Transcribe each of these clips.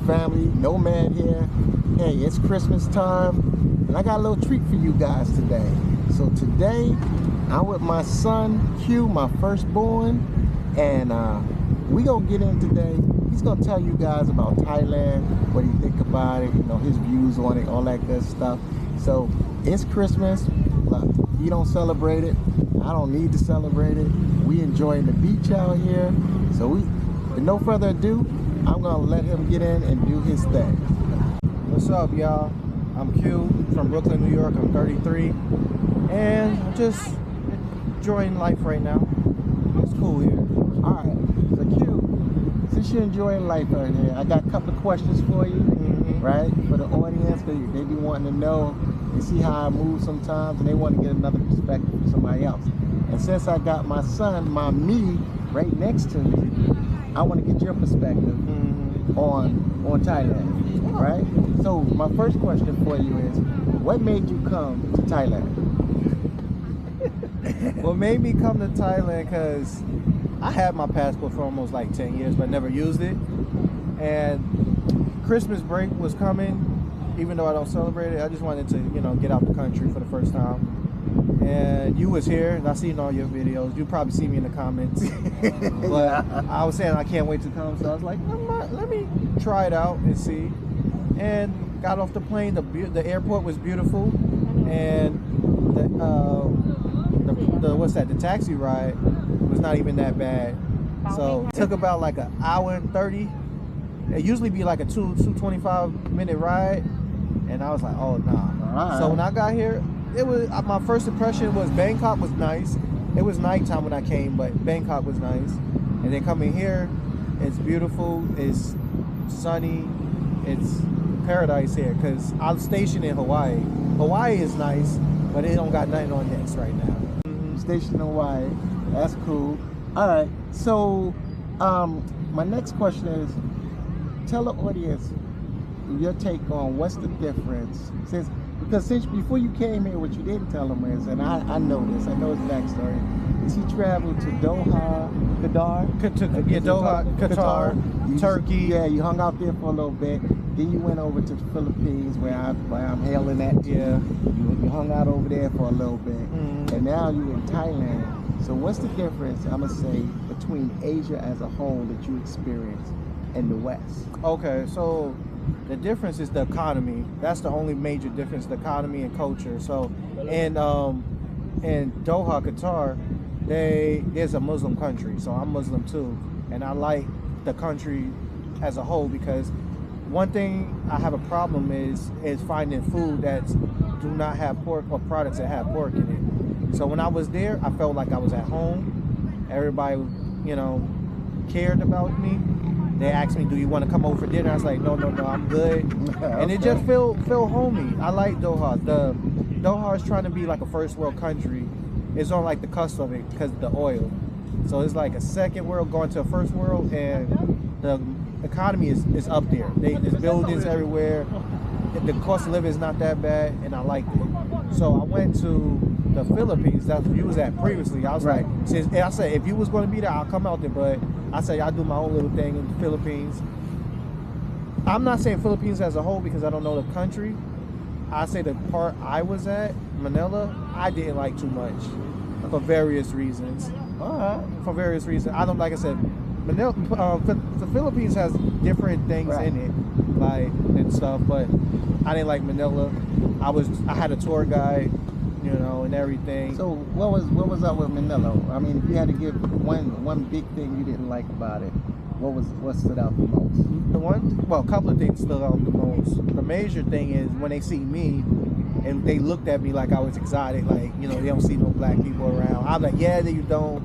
family, Nomad here. Hey, it's Christmas time, and I got a little treat for you guys today. So today, I'm with my son, Q, my firstborn, and we gonna get in today. He's gonna tell you guys about Thailand, what he think about it, you know, his views on it, all that good stuff. So it's Christmas. Look, he don't celebrate it. I don't need to celebrate it. We enjoying the beach out here. So with no further ado, I'm gonna let him get in and do his thing. What's up, y'all? I'm Q from Brooklyn, New York. I'm 33, and I'm just enjoying life right now. It's cool here. All right, so Q, since you're enjoying life out here, I got a couple of questions for you, right? For the audience, they be wanting to know and see how I move sometimes, and they want to get another perspective from somebody else. And since I got my son, my me, right next to me, I want to get your perspective on Thailand, right? So my first question for you is, what made you come to Thailand? What made me come to Thailand, because I had my passport for almost like 10 years, but never used it. And Christmas break was coming, even though I don't celebrate it. I just wanted to, you know, get out the country for the first time. And you was here, and I seen all your videos. You probably see me in the comments. But I was saying I can't wait to come, so I was like, let me try it out and see. And got off the plane. The airport was beautiful, and the taxi ride was not even that bad. So it took about like an hour and 30. It usually be like a 225-minute ride, and I was like, oh nah. Right. So when I got here, it was my first impression was Bangkok was nice. It was nighttime when I came, but Bangkok was nice. And then coming here, it's beautiful, it's sunny, it's paradise here. Cause I'm stationed in Hawaii. Hawaii is nice, but it don't got nothing on this right now. Stationed in Hawaii, that's cool. All right, so my next question is, tell the audience your take on what's the difference because before you came here, what you didn't tell them is, and I know this, I know his backstory, is he traveled to Doha, Qatar, Turkey. You hung out there for a little bit. Then you went over to the Philippines, where I'm hailing at. Yeah. You hung out over there for a little bit, and now you're in Thailand. So what's the difference, I'm gonna say, between Asia as a whole that you experience and the West? Okay, so the difference is the economy. That's the only major difference, the economy and culture. So in Doha, Qatar, there's a Muslim country, so I'm Muslim too, and I like the country as a whole, because one thing I have a problem is finding food that do not have pork or products that have pork in it. So when I was there, I felt like I was at home. Everybody, you know, cared about me. They asked me, do you want to come over for dinner? I was like, no, I'm good. And it just feel homey. I like Doha. Doha is trying to be like a first world country. It's on like the cusp of it because of the oil. So it's like a second world going to a first world, and the economy is up there. There's buildings everywhere. The cost of living is not that bad, and I liked it. So I went to the Philippines. That's where you was at previously. I was like, I said, if you was going to be there, I'll come out there. But I said, I'll do my own little thing in the Philippines. I'm not saying Philippines as a whole because I don't know the country. I say the part I was at, Manila, I didn't like too much for various reasons. For various reasons. I don't, like I said, Manila, the Philippines has different things in it, like, and stuff, but I didn't like Manila. I had a tour guide, you know, and everything. So what was up with Manila? I mean, if you had to give one big thing you didn't like about it, what stood out the most? A couple of things stood out the most. The major thing is when they see me and they looked at me like I was exotic, like, you know, they don't see no black people around. I'm like, yeah, you don't.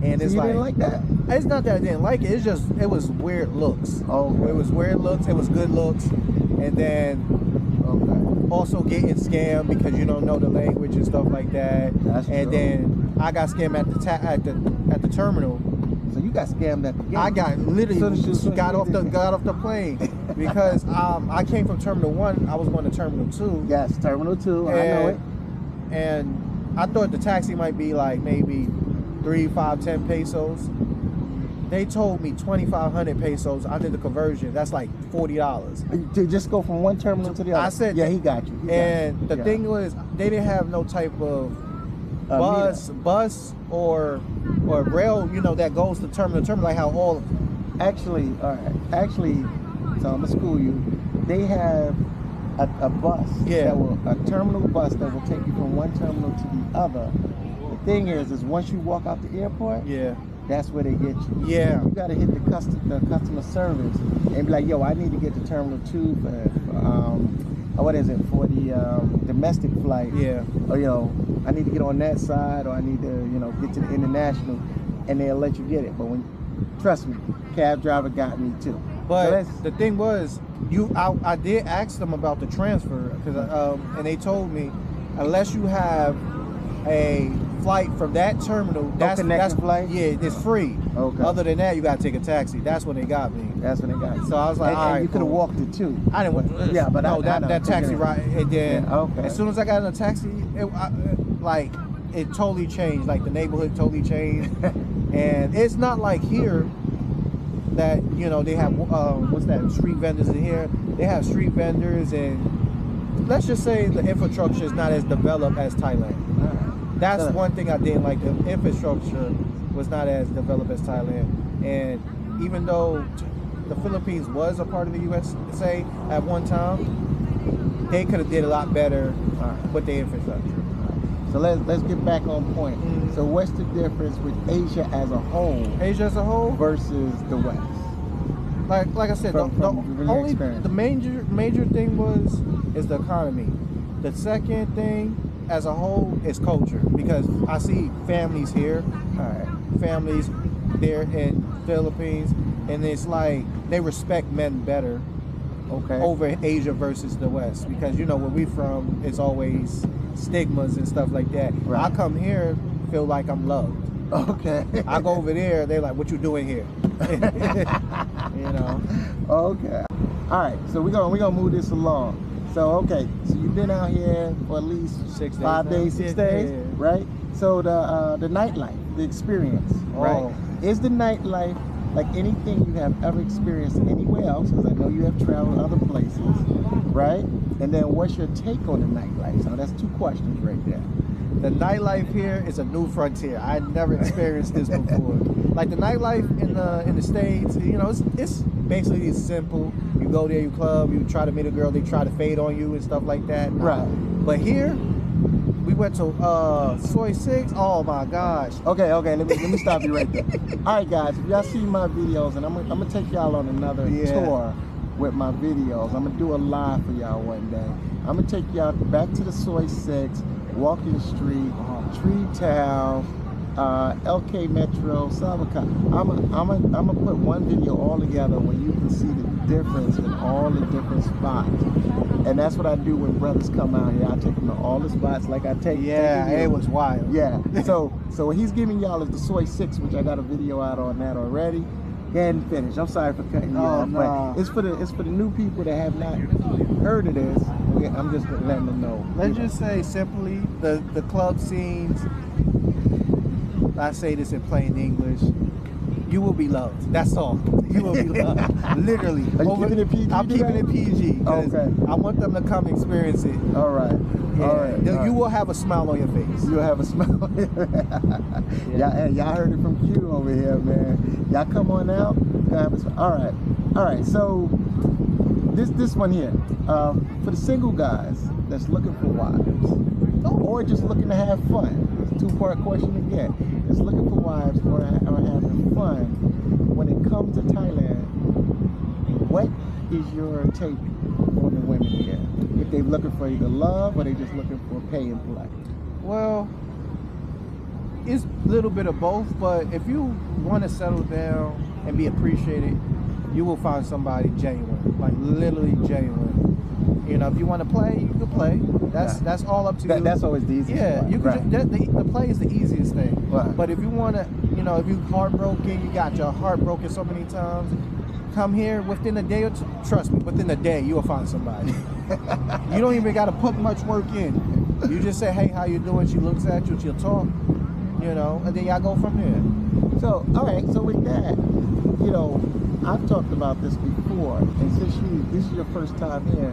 And so it's you like, didn't like that? It's not that I didn't like it. It's just, it was weird looks. Oh, okay. It was weird looks. It was good looks. And then also getting scammed because you don't know the language and stuff like that. That's true. And then I got scammed at the terminal. So you got scammed at the gate? I got literally got off the plane because I came from Terminal 1. I was going to Terminal 2. Yes, Terminal 2. I know it. And I thought the taxi might be like maybe 3, 5, 10 pesos. They told me 2,500 pesos. I did the conversion. That's like $40. To just go from one terminal to the other. I said, yeah, he got you. And the thing was, they didn't have no type of bus or rail, you know, that goes to terminal to terminal, like how all. Actually, all right. Actually, so I'm gonna school you. They have a bus. Yeah. A terminal bus that will take you from one terminal to the other. The thing is once you walk out the airport, Yeah. that's where they get you. Yeah. You gotta hit the customer service and be like, yo, I need to get to Terminal 2 for what is it, for the domestic flight. Yeah. Or, you know, I need to get on that side, or I need to, you know, get to the international, and they'll let you get it. But trust me, cab driver got me too. But so the thing was, I did ask them about the transfer, because and they told me unless you have a flight from that terminal, that's flight. Yeah, it's free. Okay. Other than that, you gotta take a taxi. That's when they got me. That's when they got you. So I was like, all right, you could have walked it too. I didn't want. Yeah, but no, I know. that taxi ride. And then okay. As soon as I got in a taxi, it totally changed. Like the neighborhood totally changed, and it's not like here that, you know, they have what's that, street vendors in here. They have street vendors, and let's just say the infrastructure is not as developed as Thailand. That's one thing I didn't like. The infrastructure was not as developed as Thailand, and even though the Philippines was a part of the USA at one time, they could have did a lot better with the infrastructure. So let's get back on point. Mm-hmm. So what's the difference with Asia as a whole? Asia as a whole versus the West. Like I said, the major thing is the economy. The second thing as a whole is culture, because I see families here, families there in Philippines, and it's like they respect men better over Asia versus the West, because, you know, where we from, it's always stigmas and stuff like that. I come here, feel like I'm loved. Okay. I go over there, they're like, what you doing here? You know. Okay. All right, so we're gonna move this along. So so you've been out here for at least 6 days, 6 days, right? So the nightlife, the experience, right? Is the nightlife like anything you have ever experienced anywhere else? Because I know you have traveled other places, right? And then what's your take on the nightlife? So that's 2 questions right there. The nightlife here is a new frontier. I never experienced this before. Like the nightlife in the States, you know, it's basically simple. You go there, you club, you try to meet a girl, they try to fade on you and stuff like that. Right. But here, we went to Soy 6. Oh my gosh. Okay. Let me stop you right there. All right, guys. If y'all see my videos, and I'm gonna take y'all on another tour with my videos. I'm gonna do a live for y'all one day. I'm gonna take y'all back to the Soy 6, Walking Street, Tree Town, LK Metro, Salvaca. I'm gonna put one video all together where you can see the difference in all the different spots. And that's what I do when brothers come out here. I take them to all the spots like I take. Yeah, it was wild. Yeah. So what he's giving y'all is the Soy 6, which I got a video out on that already. Go ahead and finish. I'm sorry for cutting you off, but it's for the new people that have not heard of this. I'm just letting them know. Let's just say simply the club scenes. I say this in plain English. You will be loved. That's all. You will be loved. Literally. Are you keeping it PG? I'm keeping it PG. Okay. I want them to come experience it. All right. Yeah. All right. You will have a smile on your face. You'll have a smile. Y'all heard it from Q over here, man. Y'all come on out. All right. So this one here, for the single guys that's looking for wives, or just looking to have fun. 2-part question again. Just looking for wives or having fun. When it comes to Thailand, what is your take on the women here? If they're looking for either love or they just looking for pay and play? Well, it's a little bit of both, but if you want to settle down and be appreciated, you will find somebody genuine, like literally genuine. You know, if you want to play, you can play. That's all up to you. That's always the easiest. Yeah, you can. The play is the easiest thing. Right. But if you want to, you know, if you heartbroken, you got your heart broken so many times, come here within a day or two. Trust me, within a day you will find somebody. You don't even got to put much work in. You just say, hey, how you doing? She looks at you, she'll talk, you know, and then y'all go from there. So, all right. So with that, you know, I've talked about this before, and since this is your first time here,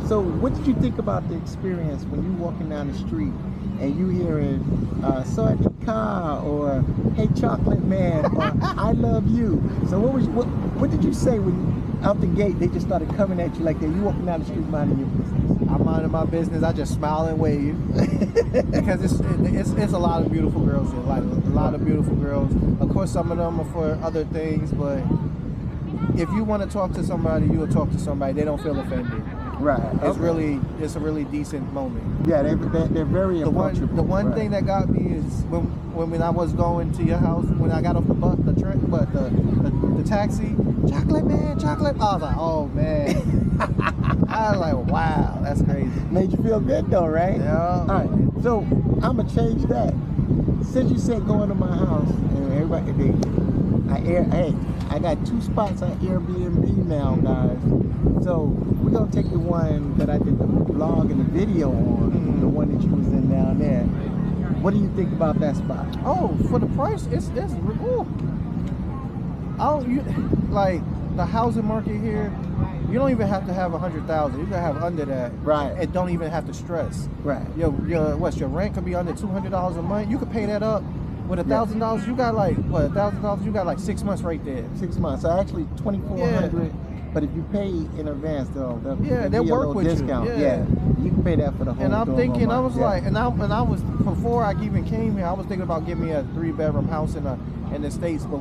so what did you think about the experience when you walking down the street and you hearing "Sawadi or "Hey Chocolate Man" or "I love you"? So what did you say when out the gate they just started coming at you like that? You walking down the street minding your business. I'm minding my business. I just smile and wave because it's a lot of beautiful girls here. Like a lot of beautiful girls. Of course, some of them are for other things, but if you want to talk to somebody, you will talk to somebody. They don't feel offended. Right. It's a really decent moment. Yeah, they're very approachable. The one thing that got me is when I was going to your house, when I got off the bus, the taxi, chocolate man, chocolate. I was like, oh man. I was like, wow, that's crazy. Made you feel good though, right? Yeah. All right. So I'm gonna change that. Since you said going to my house, and everybody, I got 2 spots on Airbnb now, guys. So we're gonna take the one that I did the vlog and the video on, the one that you was in down there. What do you think about that spot? Oh, for the price, it's ooh. Like the housing market here. You don't even have to have 100,000. You can have under that, right? And don't even have to stress, right? Your rent could be under $200 a month. You could pay that up with $1,000. You got like what, $1,000? You got like 6 months right there. 6 months. So actually 2,400. Yeah. But if you pay in advance, they'll work with discount. you. Yeah, you can pay that for the whole. And I'm thinking, I was like, and I was before I even came here, I was thinking about getting me a 3-bedroom house in the States, but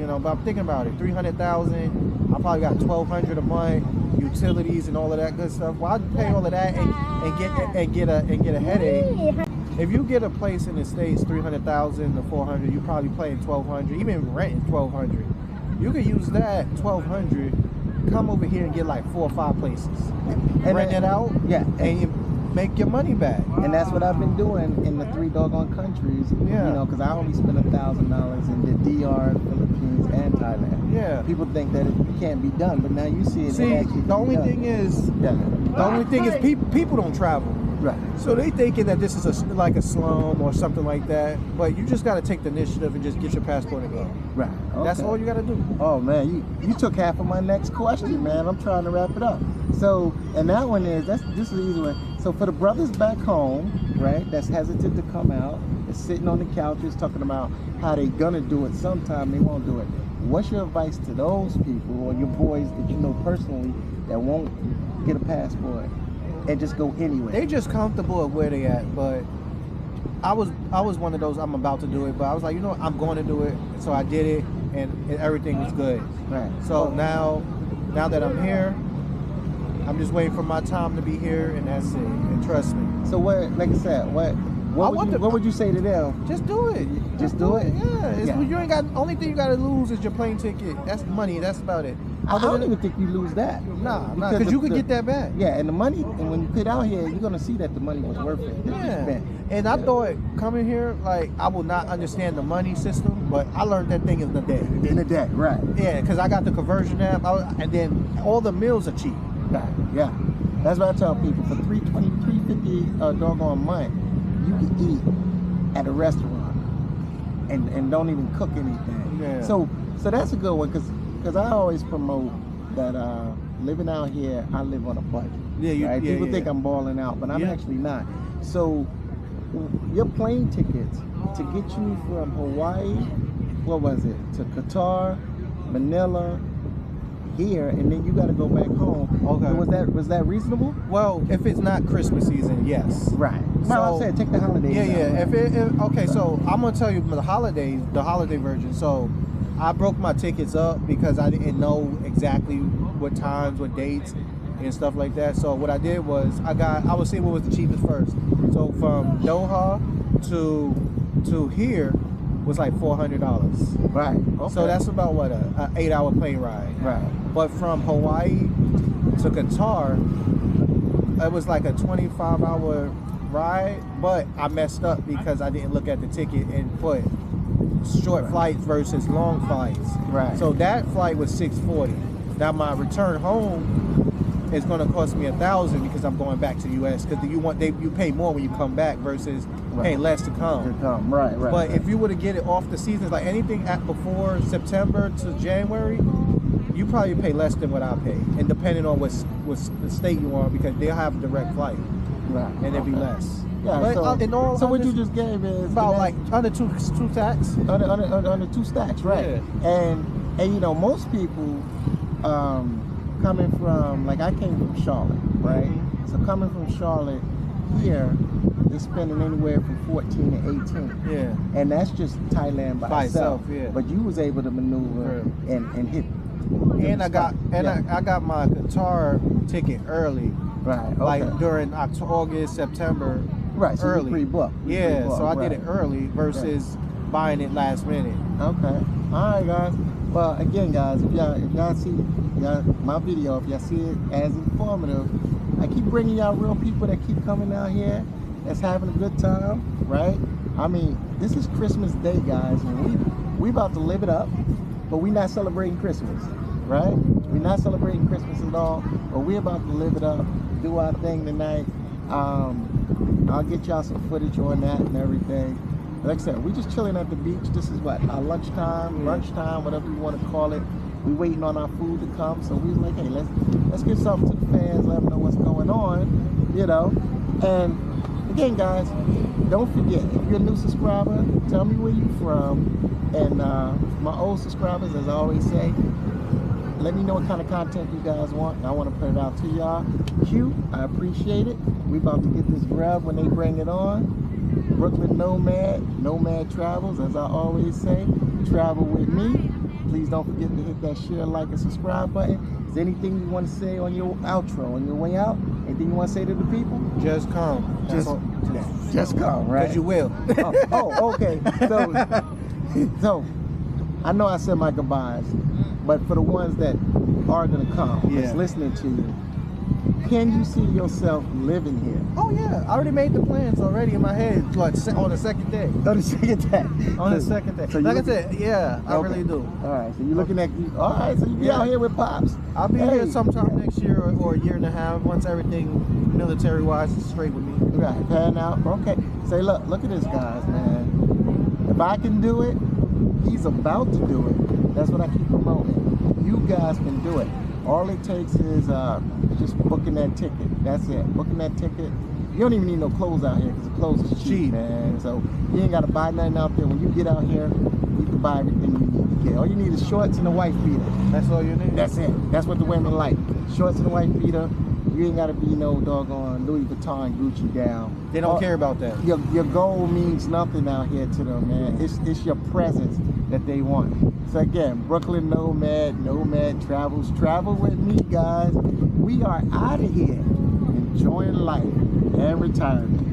but I'm thinking about it. 300,000. I probably got 1,200 a month, utilities and all of that good stuff. Well, I'd pay all of that and get a headache. If you get a place in the States, 300,000 to 400, you probably paying 1,200. Even renting 1,200. You could use that 1,200. Come over here and get like 4 or 5 places and rent it out. Yeah, and you make your money back. And that's what I've been doing in the 3 doggone countries. Yeah, because I only spent $1,000 in the DR, Philippines, and Thailand. Yeah, people think that it can't be done, but now you see it. The only thing is people don't travel. Right. So they thinking that this is like a slum or something like that, but you just got to take the initiative and just get your passport and go. Right. Okay. That's all you got to do. Oh man, you took half of my next question, man. I'm trying to wrap it up. So, and that one is this is the easy one. So for the brothers back home, right, that's hesitant to come out, that's sitting on the couches talking about how they gonna do it sometime, they won't do it. What's your advice to those people or your boys that you know personally that won't get a passport and just go anywhere? They just comfortable at where they at, but I was one of those, I'm about to do it, but I was like, I'm going to do it, so I did it, and everything was good. Right. So now that I'm here, I'm just waiting for my time to be here, and that's it. And trust me. So what, like I said, what would you say to them? Just do it. Just do it. Yeah. You ain't got. Only thing you got to lose is your plane ticket. That's money. That's about it. I don't even think you lose that. Nah, because you could get that back. Yeah, and the money, and when you get out here, you're gonna see that the money was worth it. Yeah. And I thought coming here, like, I will not understand the money system, but I learned that thing in the day. In the day, right? Yeah, because I got the conversion app, and then all the meals are cheap. Right. Yeah. That's what I tell people. For $350 doggone a month, you can eat at a restaurant and don't even cook anything. Yeah. So that's a good one because I always promote that living out here, I live on a budget. Yeah. Right? People think I'm balling out, but I'm actually not. So your plane tickets to get you from Hawaii, what was it, to Qatar, Manila, here, and then you got to go back home. Okay. Was that reasonable? Well, if it's not Christmas season, yes. Right. So I said take the holidays. Yeah. Okay, so I'm gonna tell you the holiday version. So I broke my tickets up because I didn't know exactly what times, what dates, and stuff like that. So what I did was I was seeing what was the cheapest first. So from Doha to here was like $400. Right. Okay. So that's about what, an 8-hour plane ride. Right. But from Hawaii to Qatar, it was like a 25-hour ride, but I messed up because I didn't look at the ticket and put short flights versus long flights. Right. So that flight was $640. Now my return home it's going to cost me $1,000 because I'm going back to the U.S. because you pay more when you come back versus pay less to come. Right. But if you were to get it off the seasons, like anything before September to January, you probably pay less than what I pay, and depending on what state you are, because they'll have a direct flight, and it'll be less. Yeah. But so what you just gave is about like under two stacks. Under 2 stacks, right? Yeah. And you know, most people coming from, like, I came from Charlotte, right? Mm-hmm. So coming from Charlotte here, they're spending anywhere from 14 to 18. Yeah. And that's just Thailand by itself. Yeah. But you was able to maneuver and hit. And I got my Qatar ticket early. Right. Okay. Like during August, September. Right. So early. You pre-booked. Yeah. So I did it early versus buying it last minute. Okay. All right, guys. Well, again, guys, if y'all see my video, if y'all see it as informative, I keep bringing y'all real people that keep coming out here, that's having a good time, right? I mean, this is Christmas Day, guys, and we about to live it up, but we not celebrating Christmas, right? We're not celebrating Christmas at all, but we're about to live it up, do our thing tonight. I'll get y'all some footage on that and everything. Like I said, we just chilling at the beach. This is what, our lunchtime, whatever you want to call it. We waiting on our food to come, so we was like, hey, let's give something to the fans, let them know what's going on, you know. And again, guys, don't forget, if you're a new subscriber, tell me where you from. And my old subscribers, as I always say, let me know what kind of content you guys want, and I want to put it out to y'all. Q, I appreciate it. We about to get this grub when they bring it on. Brooklyn Nomad Travels, as I always say, travel with me. Please don't forget to hit that share, like, and subscribe button. Is there anything you want to say on your outro, on your way out? Anything you want to say to the people? Just come. Just come, right? Because you will. Okay. So, I know I said my goodbyes, but for the ones that are going to come, that's listening to you, can you see yourself living here? Oh yeah, I already made the plans already in my head, like on the second day. On the second day. On the second day. So like I said, yeah, I really do. All right, so you're looking at, all right, so you be out here with Pops. I'll be here sometime next year or a year and a half once everything military-wise is straight with me. Right, pan out. Okay. Say, look at this, guys, man. If I can do it, he's about to do it. That's what I keep promoting. You guys can do it. All it takes is just booking that ticket. That's it. Booking that ticket. You don't even need no clothes out here because the clothes is cheap, man. So you ain't got to buy nothing out there. When you get out here, you can buy everything you need to get. All you need is shorts and a white beater. That's all you need? That's it. That's what the women like. Shorts and a white beater. You ain't got to be no doggone Louis Vuitton, Gucci down. They don't care about that. Your gold means nothing out here to them, man. It's your presence that they want. So again, Brooklyn Nomad Travels. Travel with me, guys. We are out of here enjoying life and retirement.